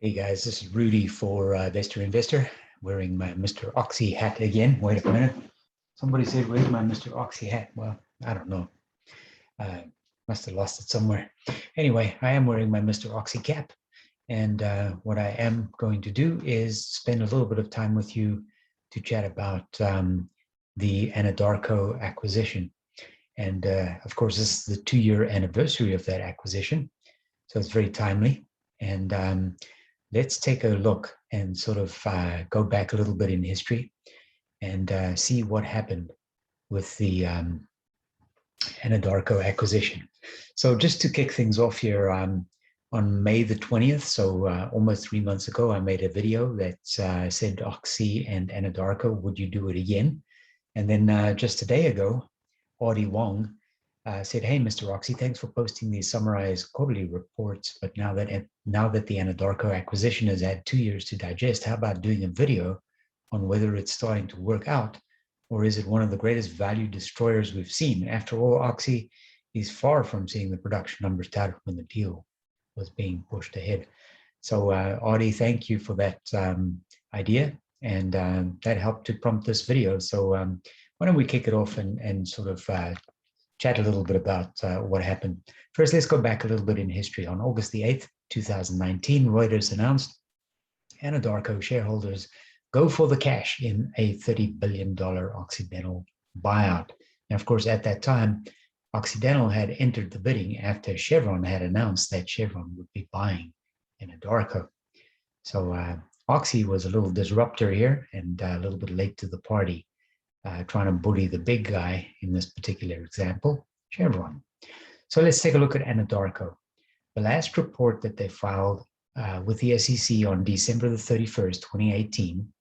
Hey guys, this is Rudy for Investor Investor, wearing my Mr. Oxy hat again. Wait a minute. Somebody said, "Where's my Mr. Oxy hat?" Well, I don't know. I must have lost it somewhere. Anyway, I am wearing my Mr. Oxy cap. And what I am going to do is spend a little bit of time with you to chat about the Anadarko acquisition. And of course, this is the 2-year anniversary of that acquisition. So it's very timely. And let's take a look and sort of go back a little bit in history and see what happened with the Anadarko acquisition. So just to kick things off here, on May the 20th, so almost 3 months ago, I made a video that said Oxy and Anadarko, would you do it again? And then just a day ago, Audie Wong said, "Hey, Mr. Oxy, thanks for posting these summarized quarterly reports. But now that the Anadarko acquisition has had 2 years to digest, how about doing a video on whether it's starting to work out, or is it one of the greatest value destroyers we've seen? After all, Oxy is far from seeing the production numbers touted when the deal was being pushed ahead." So, Audie, thank you for that idea, and that helped to prompt this video. So, why don't we kick it off and sort of chat a little bit about what happened. First, let's go back a little bit in history. On August the 8th, 2019, Reuters announced Anadarko shareholders go for the cash in a $30 billion Occidental buyout. And of course, at that time, Occidental had entered the bidding after Chevron had announced that Chevron would be buying Anadarko. So Oxy was a little disruptor here and a little bit late to the party. Trying to bully the big guy in this particular example, Chevron. So let's take a look at Anadarko. The last report that they filed with the SEC on December the 31st, 2018,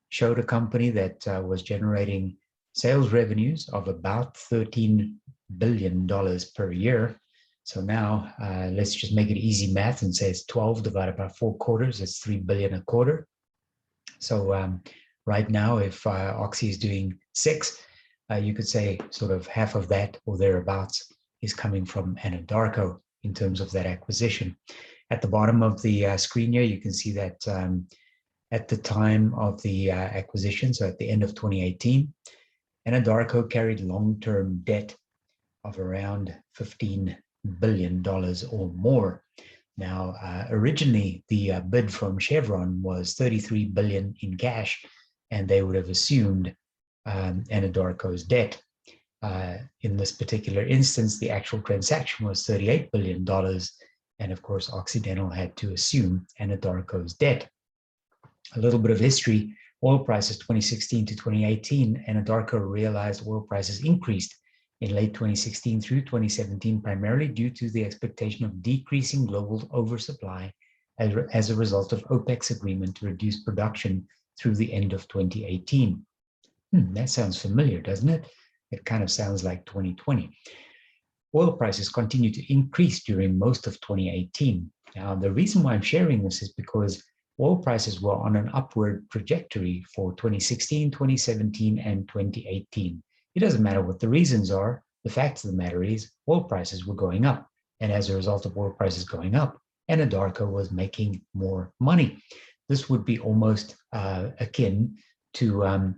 showed a company that was generating sales revenues of about $13 billion per year. So now let's just make it easy math and say it's 12 divided by 4 quarters. It's $3 billion a quarter. So right now, if Oxy is doing 6, you could say sort of half of that or thereabouts is coming from Anadarko in terms of that acquisition. At the bottom of the screen here, you can see that at the time of the acquisition, so at the end of 2018, Anadarko carried long-term debt of around $15 billion or more. Now, originally, the bid from Chevron was $33 billion in cash, and they would have assumed Anadarko's debt. In this particular instance, the actual transaction was $38 billion, and of course, Occidental had to assume Anadarko's debt. A little bit of history: oil prices 2016 to 2018, Anadarko realized oil prices increased in late 2016 through 2017, primarily due to the expectation of decreasing global oversupply as a result of OPEC's agreement to reduce production through the end of 2018. That sounds familiar, doesn't it? It kind of sounds like 2020. Oil prices continued to increase during most of 2018. Now, the reason why I'm sharing this is because oil prices were on an upward trajectory for 2016, 2017, and 2018. It doesn't matter what the reasons are. The fact of the matter is oil prices were going up. And as a result of oil prices going up, Anadarko was making more money. This would be almost akin to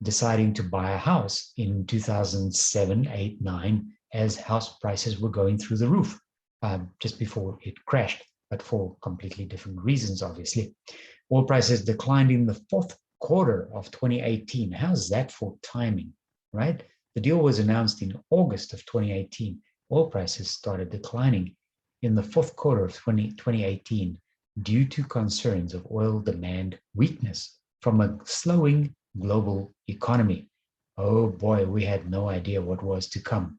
deciding to buy a house in 2007, 8, 9, as house prices were going through the roof just before it crashed, but for completely different reasons, obviously. Oil prices declined in the 4th quarter of 2018. How's that for timing, right? The deal was announced in August of 2018. Oil prices started declining in the 4th quarter of 2018 due to concerns of oil demand weakness from a slowing global economy. Oh boy, we had no idea what was to come.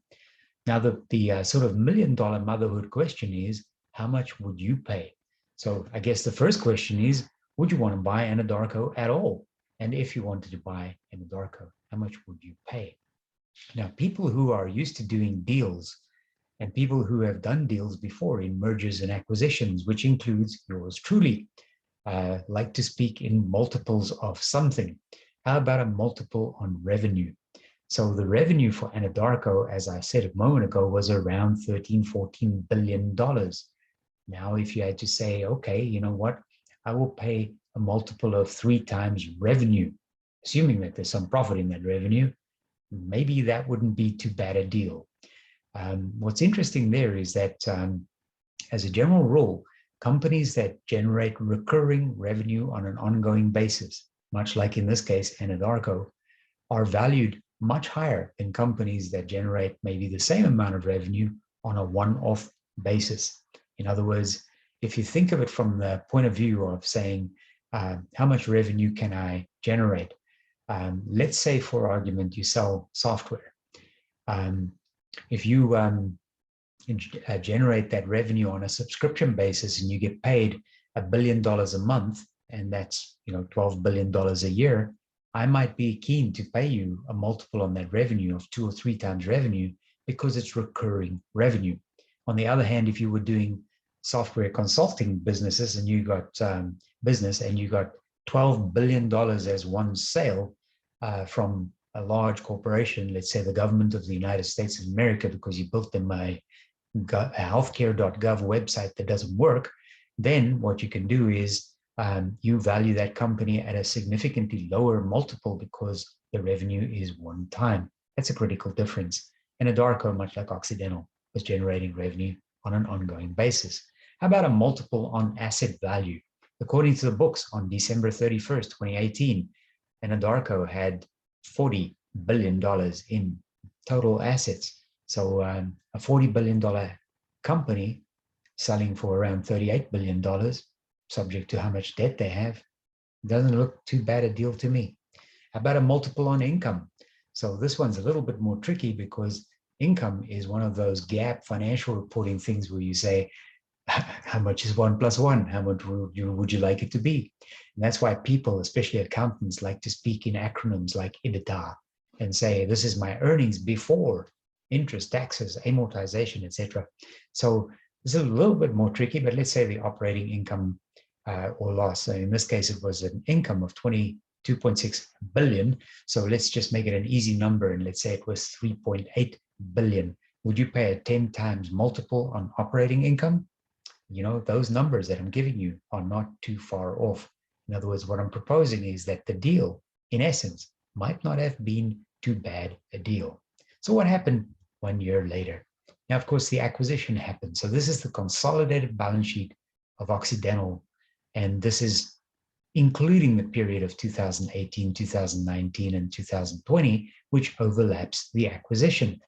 Now, the sort of million-dollar motherhood question is, how much would you pay? So I guess the first question is, would you want to buy Anadarko at all? And if you wanted to buy Anadarko, how much would you pay? Now, people who are used to doing deals and people who have done deals before in mergers and acquisitions, which includes yours truly, like to speak in multiples of something. How about a multiple on revenue? So the revenue for Anadarko, as I said a moment ago, was around $13, $14 billion. Now, if you had to say, okay, you know what, I will pay a multiple of 3 times revenue, assuming that there's some profit in that revenue. Maybe that wouldn't be too bad a deal. What's interesting there is that as a general rule, companies that generate recurring revenue on an ongoing basis, much like in this case, Anadarko, are valued much higher than companies that generate maybe the same amount of revenue on a one-off basis. In other words, if you think of it from the point of view of saying, how much revenue can I generate? Let's say, for argument, you sell software. If you generate that revenue on a subscription basis and you get paid $1 billion a month, and that's $12 billion a year, I might be keen to pay you a multiple on that revenue of 2 or 3 times revenue because it's recurring revenue. On the other hand, if you were doing software consulting businesses and you got $12 billion as one sale from a large corporation, let's say the government of the United States of America, because you built them a healthcare.gov website that doesn't work, then what you can do is you value that company at a significantly lower multiple because the revenue is one time. That's a critical difference. Anadarko, much like Occidental, was generating revenue on an ongoing basis. How about a multiple on asset value? According to the books, on December 31st, 2018, Anadarko had $40 billion in total assets. So a $40 billion company selling for around $38 billion, subject to how much debt they have, doesn't look too bad a deal to me. How about a multiple on income? So this one's a little bit more tricky because income is one of those gap financial reporting things where you say, how much is 1 plus 1? How much would you like it to be? And that's why people, especially accountants, like to speak in acronyms like EBITDA and say, this is my earnings before interest, taxes, amortization, etc. So this is a little bit more tricky, but let's say the operating income or loss. So in this case, it was an income of 22.6 billion. So let's just make it an easy number. And let's say it was 3.8 billion. Would you pay a 10 times multiple on operating income? Those numbers that I'm giving you are not too far off. In other words, what I'm proposing is that the deal, in essence, might not have been too bad a deal. So what happened 1 year later? Now, of course, the acquisition happened. So this is the consolidated balance sheet of Occidental. And this is including the period of 2018, 2019, and 2020, which overlaps the acquisition.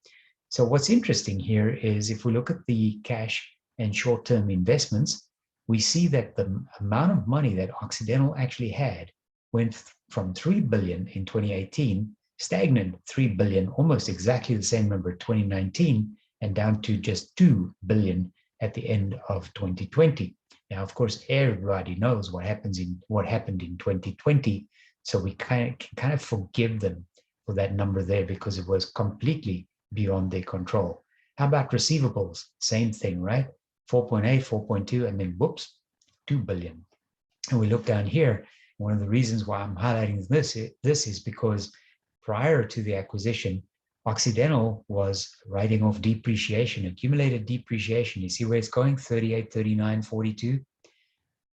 So what's interesting here is if we look at the cash and short-term investments, we see that the amount of money that Occidental actually had went from 3 billion in 2018, stagnant 3 billion, almost exactly the same number 2019, and down to just 2 billion at the end of 2020. Now, of course, everybody knows what happened in 2020, so we can kind of forgive them for that number there because it was completely beyond their control. How about receivables? Same thing, right? 4.8, 4.2, and then whoops, 2 billion. And we look down here. One of the reasons why I'm highlighting this is because prior to the acquisition, Occidental was writing off depreciation, accumulated depreciation. You see where it's going? 38, 39, 42,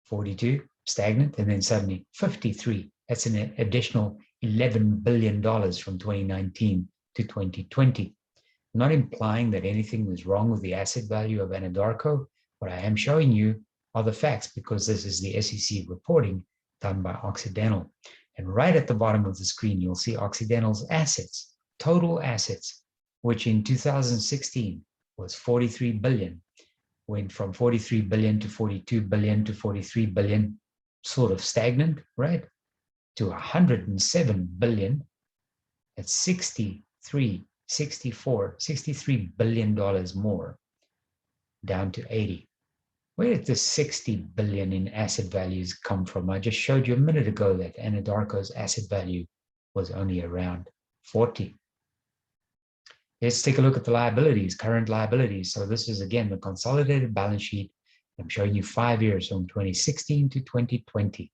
42, stagnant, and then suddenly 53. That's an additional $11 billion from 2019 to 2020. I'm not implying that anything was wrong with the asset value of Anadarko. What I am showing you are the facts because this is the SEC reporting done by Occidental. And right at the bottom of the screen, you'll see Occidental's assets, total assets, which in 2016 was 43 billion, went from 43 billion to 42 billion to 43 billion, sort of stagnant, right? To 107 billion at 63 billion dollars more, down to 80. Where did the 60 billion in asset values come from? I just showed you a minute ago that Anadarko's asset value was only around 40. Let's take a look at the liabilities, current liabilities. So this is again the consolidated balance sheet. I'm showing you 5 years from 2016 to 2020.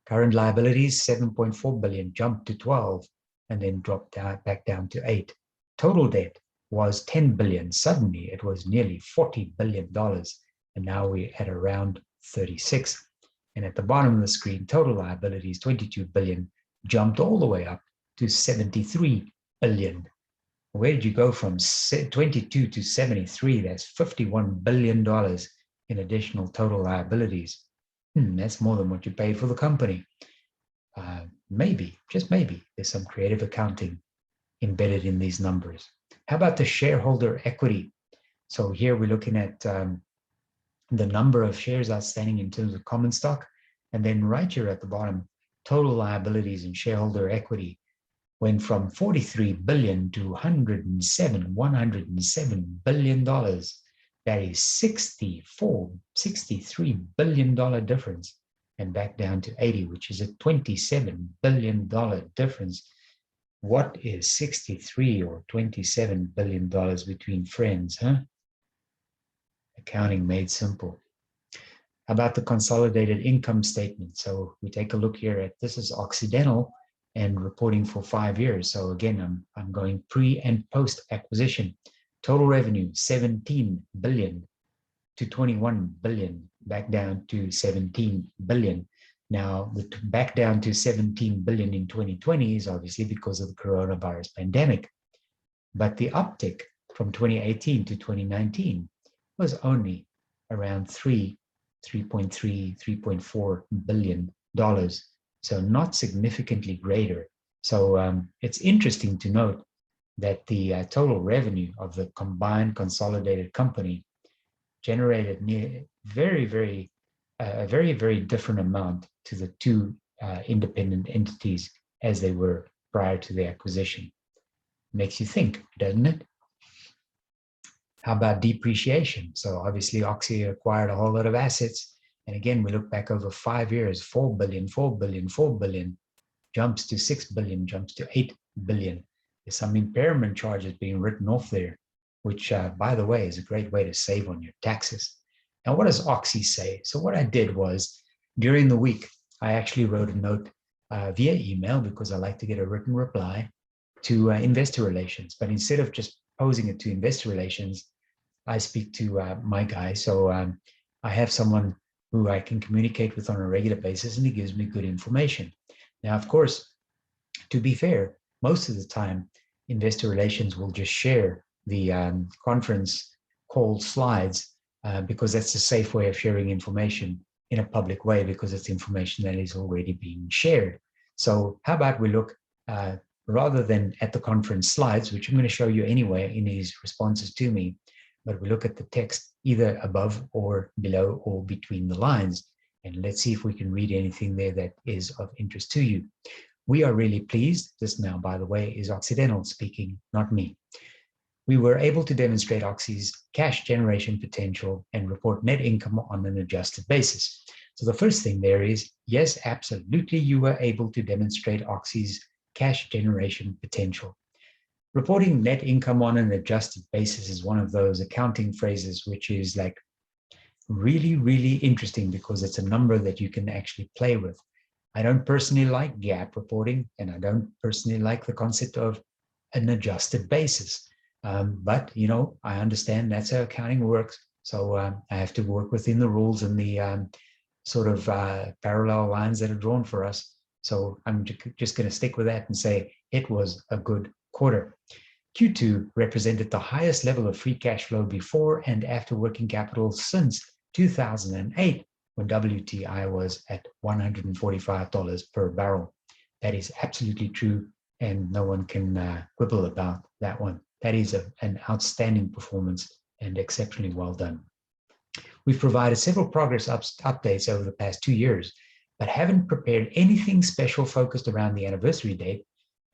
Current liabilities, 7.4 billion, jumped to 12, and then dropped back down to 8. Total debt was 10 billion. Suddenly, it was nearly $40 billion, and now we're at around 36. And at the bottom of the screen, total liabilities, 22 billion, jumped all the way up to 73 billion. Where did you go from 22 to 73? That's $51 billion in additional total liabilities. That's more than what you paid for the company. Maybe, just maybe, there's some creative accounting embedded in these numbers. How about the shareholder equity? So here we're looking at the number of shares outstanding in terms of common stock. And then right here at the bottom, total liabilities and shareholder equity went from 43 billion to 107 billion dollars. That is $63 billion difference, and back down to 80, which is a $27 billion difference. What is 63 or $27 billion between friends, huh? Accounting made simple. How about the consolidated income statement? So we take a look here at, this is Occidental and reporting for 5 years. So again, I'm going pre and post acquisition. Total revenue, 17 billion to 21 billion, back down to 17 billion. Now, the back down to 17 billion in 2020 is obviously because of the coronavirus pandemic. But the uptick from 2018 to 2019 was only around 3.4 billion dollars. So not significantly greater. So it's interesting to note that the total revenue of the combined consolidated company generated a very, very different amount to the two independent entities as they were prior to the acquisition. Makes you think, doesn't it? How about depreciation? So obviously Oxy acquired a whole lot of assets. And again, we look back over 5 years, 4 billion, jumps to 6 billion, jumps to 8 billion. There's some impairment charges being written off there, which, by the way, is a great way to save on your taxes. Now, what does Oxy say? So what I did was, during the week, I actually wrote a note via email, because I like to get a written reply, to investor relations. But instead of just posing it to investor relations, I speak to my guy. So I have someone who I can communicate with on a regular basis, and he gives me good information. Now, of course, to be fair, most of the time, investor relations will just share the conference call slides because that's a safe way of sharing information in a public way, because it's information that is already being shared. So how about we look, rather than at the conference slides, which I'm going to show you anyway in his responses to me, but we look at the text either above or below or between the lines. And let's see if we can read anything there that is of interest to you. We are really pleased. This now, by the way, is Occidental speaking, not me. We were able to demonstrate Oxy's cash generation potential and report net income on an adjusted basis. So the first thing there is, yes, absolutely, you were able to demonstrate Oxy's cash generation potential. Reporting net income on an adjusted basis is one of those accounting phrases which is like really, really interesting, because it's a number that you can actually play with. I don't personally like GAAP reporting, and I don't personally like the concept of an adjusted basis. But, you know, I understand that's how accounting works. So I have to work within the rules and the sort of parallel lines that are drawn for us. So I'm just going to stick with that and say it was a good quarter. Q2 represented the highest level of free cash flow before and after working capital since 2008, when WTI was at $145 per barrel. That is absolutely true, and no one can quibble about that one. That is an outstanding performance and exceptionally well done. We've provided several progress updates over the past 2 years, but haven't prepared anything special focused around the anniversary date,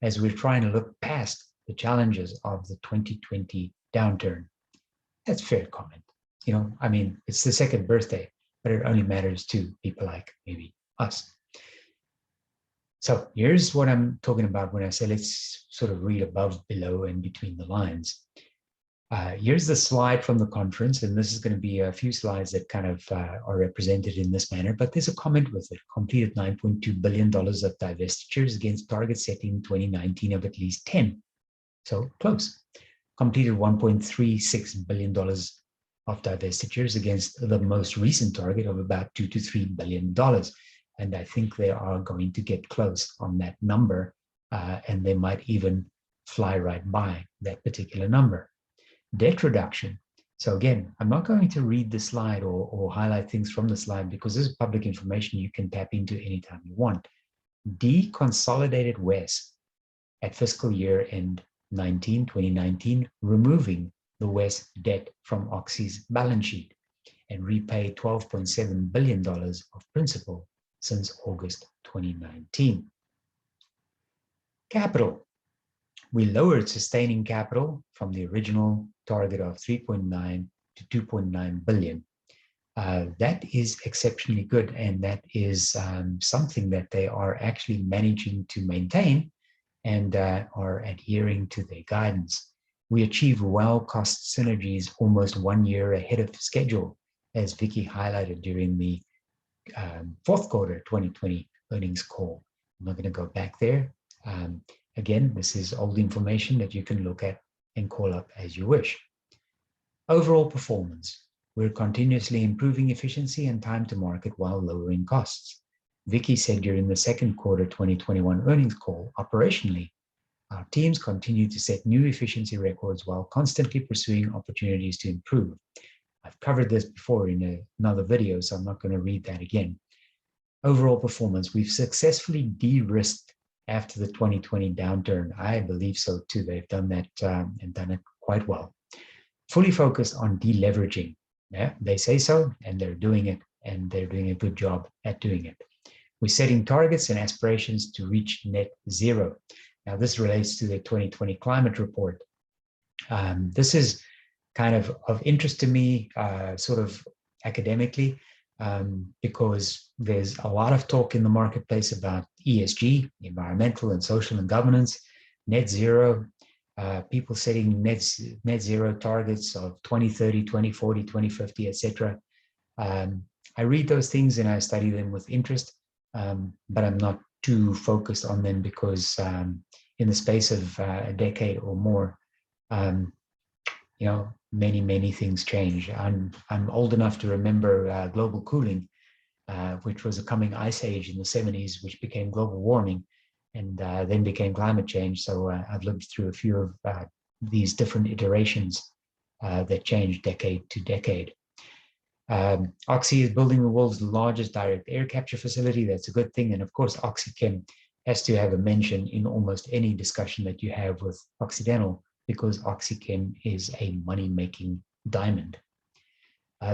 as we're trying to look past the challenges of the 2020 downturn. That's fair comment. You know, I mean, it's the second birthday, but it only matters to people like maybe us. So here's what I'm talking about when I say let's sort of read above, below, and between the lines. Here's the slide from the conference, and this is going to be a few slides that kind of are represented in this manner, but there's a comment with it. Completed $9.2 billion of divestitures against target setting in 2019 of at least 10. So close. Completed $1.36 billion of divestitures against the most recent target of about $2 to $3 billion. And I think they are going to get close on that number, and they might even fly right by that particular number. Debt reduction. So again, I'm not going to read the slide or highlight things from the slide because this is public information you can tap into anytime you want. Deconsolidated WES at fiscal year end 2019, removing the WES debt from Oxy's balance sheet and repay $12.7 billion of principal since August 2019. Capital. We lowered sustaining capital from the original target of 3.9 to 2.9 billion. That is exceptionally good, and that is something that they are actually managing to maintain and are adhering to their guidance. We achieved well cost synergies almost 1 year ahead of schedule, as Vicky highlighted during the fourth quarter 2020 earnings call. I'm not going to go back there. Again, this is old information that you can look at and call up as you wish. Overall performance. We're continuously improving efficiency and time to market while lowering costs. Vicky said during the second quarter 2021 earnings call, operationally, our teams continue to set new efficiency records while constantly pursuing opportunities to improve. I've covered this before in another video, so I'm not going to read that again. Overall performance. We've successfully de-risked after the 2020 downturn. I believe so too. They've done that and done it quite well. Fully focused on deleveraging. Yeah, they say so, and they're doing it, and they're doing a good job at doing it. We're setting targets and aspirations to reach net zero. Now, this relates to the 2020 climate report. This is kind of interest to me, sort of academically, because there's a lot of talk in the marketplace about ESG, environmental and social and governance, net zero, people setting net zero targets of 2030, 2040, 2050, etc. I read those things and I study them with interest, but I'm not too focused on them because in the space of a decade or more, many things change. I'm old enough to remember global cooling, which was a coming ice age in the 70s, which became global warming, and then became climate change. So I've lived through a few of these different iterations that change decade to decade. Oxy is building the world's largest direct air capture facility. That's a good thing. And of course, Oxychem has to have a mention in almost any discussion that you have with Occidental, because Oxychem is a money-making diamond.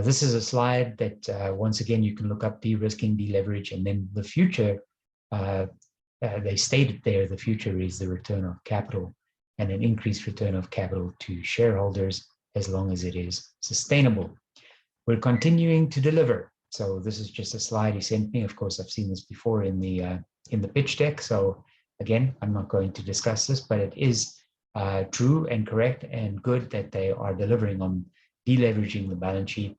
This is a slide that, once again, you can look up: de-risking, deleverage, and then the future. They stated there, the future is the return of capital and an increased return of capital to shareholders as long as it is sustainable. We're continuing to deliver. So this is just a slide he sent me. Of course, I've seen this before in the pitch deck. So again, I'm not going to discuss this, but it is true and correct and good that they are delivering on deleveraging the balance sheet,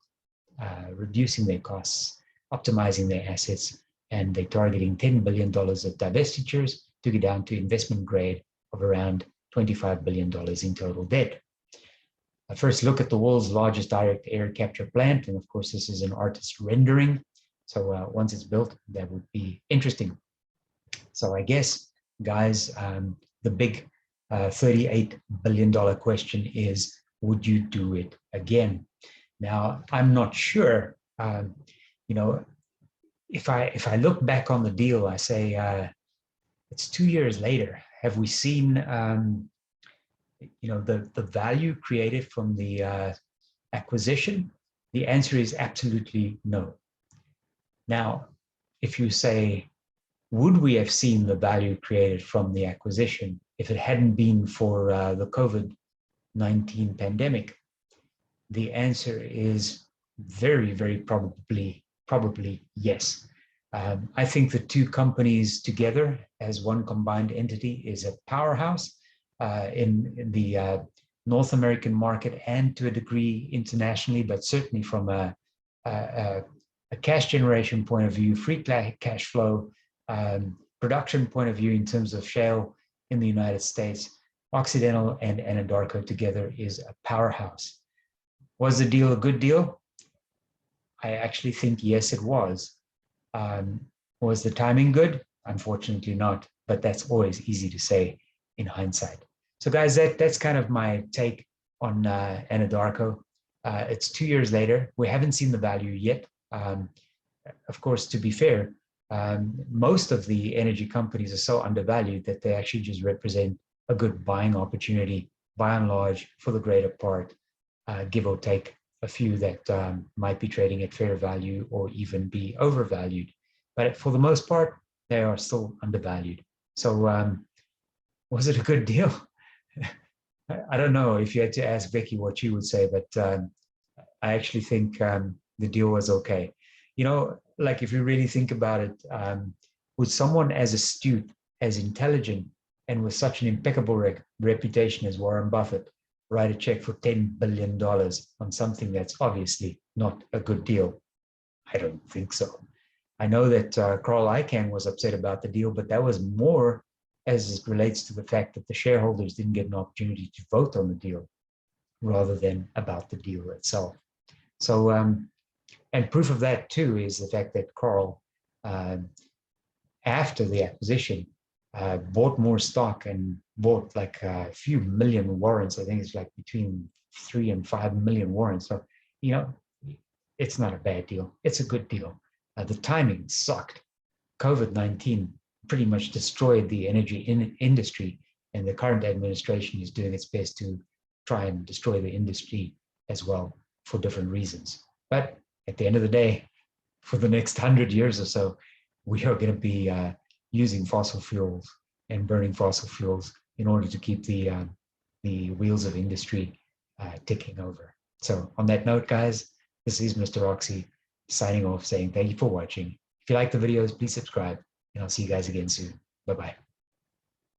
reducing their costs, optimizing their assets, and they're targeting $10 billion of divestitures to get down to investment grade of around $25 billion in total debt. A first look at the world's largest direct air capture plant, and of course this is an artist's rendering, so once it's built, that would be interesting. So I guess, guys, the big $38 billion question is, would you do it again? Now, I'm not sure. If I look back on the deal, I say it's 2 years later. Have we seen the value created from the acquisition? The answer is absolutely no. Now, if you say, would we have seen the value created from the acquisition if it hadn't been for the COVID-19 pandemic? The answer is very, very probably yes. I think the two companies together as one combined entity is a powerhouse in the North American market and to a degree internationally, but certainly from a cash generation point of view, free cash flow, production point of view in terms of shale in the United States, Occidental and Anadarko together is a powerhouse. Was the deal a good deal? I actually think yes, it was. Was the timing good? Unfortunately not, but that's always easy to say in hindsight. So guys, that's kind of my take on Anadarko. It's 2 years later. We haven't seen the value yet. Of course, to be fair, most of the energy companies are so undervalued that they actually just represent a good buying opportunity, by and large, for the greater part, give or take a few that might be trading at fair value or even be overvalued. But for the most part, they are still undervalued. So was it a good deal? I don't know if you had to ask Vicky what she would say, but I actually think the deal was okay. You know, like if you really think about it, with someone as astute, as intelligent, and with such an impeccable reputation as Warren Buffett, write a check for $10 billion on something that's obviously not a good deal? I don't think so. I know that Carl Icahn was upset about the deal, but that was more as it relates to the fact that the shareholders didn't get an opportunity to vote on the deal rather than about the deal itself. So, and proof of that too is the fact that Carl, after the acquisition, bought more stock and bought like a few million warrants. I think it's like between 3 and 5 million warrants. So, you know, it's not a bad deal. It's a good deal. The timing sucked. COVID-19 pretty much destroyed the energy industry, and the current administration is doing its best to try and destroy the industry as well for different reasons. But at the end of the day, for the next 100 years or so, we are going to be using fossil fuels and burning fossil fuels in order to keep the wheels of industry ticking over. So on that note, guys, this is Mr. Oxy signing off, saying thank you for watching. If you like the videos, please subscribe, and I'll see you guys again soon. Bye-bye.